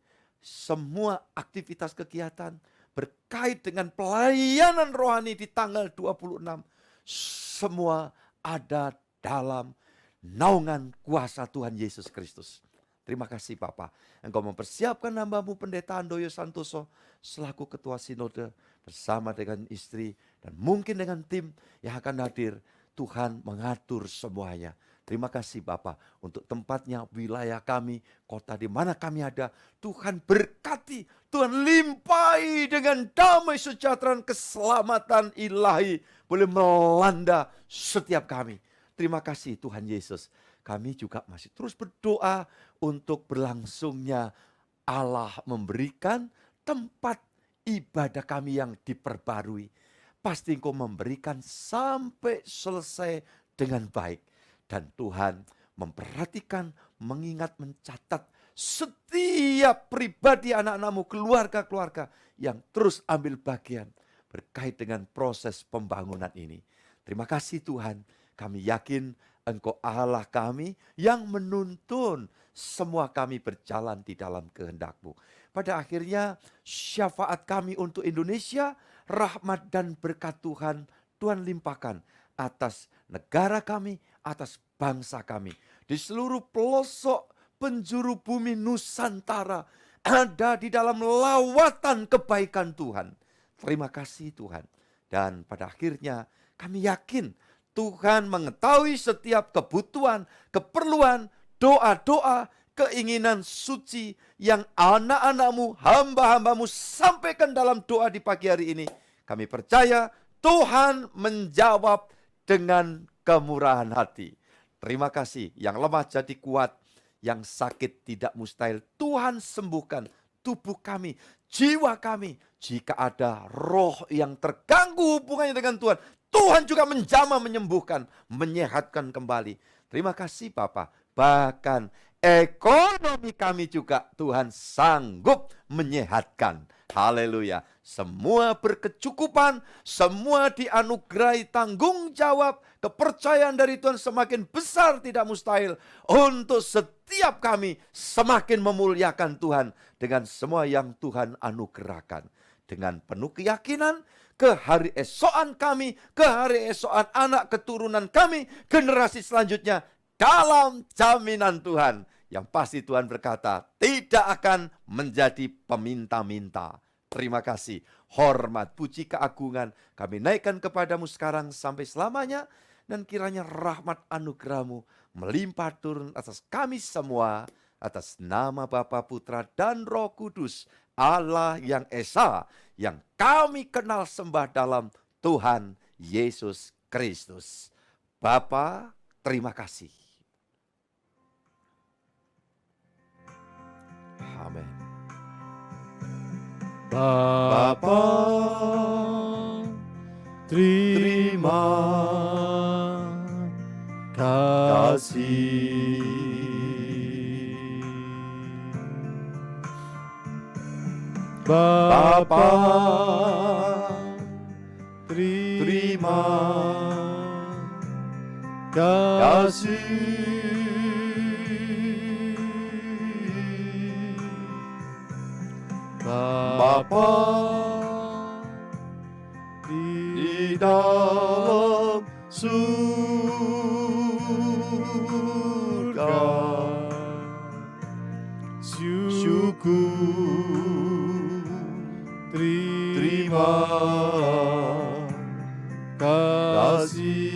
Speaker 2: semua aktivitas kegiatan berkait dengan pelayanan rohani di tanggal 26, semua ada dalam naungan kuasa Tuhan Yesus Kristus. Terima kasih Bapa, Engkau mempersiapkan hamba-Mu Pendeta Handoyo Santoso selaku Ketua Sinode bersama dengan istri dan mungkin dengan tim yang akan hadir. Tuhan mengatur semuanya. Terima kasih Bapa untuk tempatnya, wilayah kami, kota di mana kami ada. Tuhan berkati, Tuhan limpahi dengan damai sejahtera, keselamatan ilahi boleh melanda setiap kami. Terima kasih Tuhan Yesus. Kami juga masih terus berdoa untuk berlangsungnya Allah memberikan tempat ibadah kami yang diperbarui. Pasti Engkau memberikan sampai selesai dengan baik. Dan Tuhan memperhatikan, mengingat, mencatat setiap pribadi anak-anakmu, keluarga-keluarga yang terus ambil bagian berkait dengan proses pembangunan ini. Terima kasih Tuhan, kami yakin Engkau Allah kami yang menuntun semua kami berjalan di dalam kehendak-Mu. Pada akhirnya syafaat kami untuk Indonesia, rahmat dan berkat Tuhan, Tuhan limpahkan atas negara kami, atas bangsa kami. Di seluruh pelosok penjuru bumi Nusantara ada di dalam lawatan kebaikan Tuhan. Terima kasih Tuhan. Dan pada akhirnya kami yakin Tuhan mengetahui setiap kebutuhan, keperluan, doa-doa, keinginan suci yang anak-anak-Mu, hamba-hamba-Mu sampaikan dalam doa di pagi hari ini. Kami percaya Tuhan menjawab dengan kemurahan hati. Terima kasih, yang lemah jadi kuat, yang sakit tidak mustahil Tuhan sembuhkan tubuh kami, jiwa kami. Jika ada roh yang terganggu hubungannya dengan Tuhan, Tuhan juga menjamah, menyembuhkan, menyehatkan kembali. Terima kasih Bapa. Bahkan ekonomi kami juga Tuhan sanggup menyehatkan. Haleluya. Semua berkecukupan, semua dianugerahi tanggung jawab, kepercayaan dari Tuhan semakin besar tidak mustahil. Untuk setiap kami semakin memuliakan Tuhan dengan semua yang Tuhan anugerahkan. Dengan penuh keyakinan, ke hari esokan kami, ke hari esokan anak keturunan kami, generasi selanjutnya, dalam jaminan Tuhan. Yang pasti Tuhan berkata, tidak akan menjadi peminta-minta. Terima kasih, hormat, puji, keagungan kami naikkan kepadamu sekarang sampai selamanya. Dan kiranya rahmat anugerah-Mu melimpah turun atas kami semua, atas nama Bapa, Putra, dan Roh Kudus, Allah yang Esa, yang kami kenal sembah dalam Tuhan Yesus Kristus. Bapa, terima kasih. Amin.
Speaker 1: Bapa, terima kasih. Bapa, terima kasih. Bapa di dalam surga, syukur terima kasih.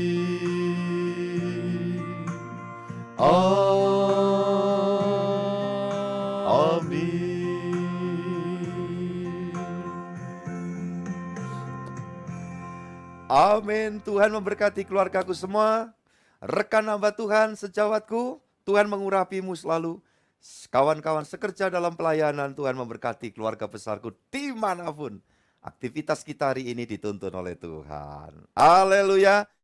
Speaker 2: Amin. Tuhan memberkati keluargaku semua. Rekan hamba Tuhan sejawatku, Tuhan mengurapimu selalu. Kawan-kawan sekerja dalam pelayanan, Tuhan memberkati keluarga besarku dimanapun. Aktivitas kita hari ini dituntun oleh Tuhan. Haleluya.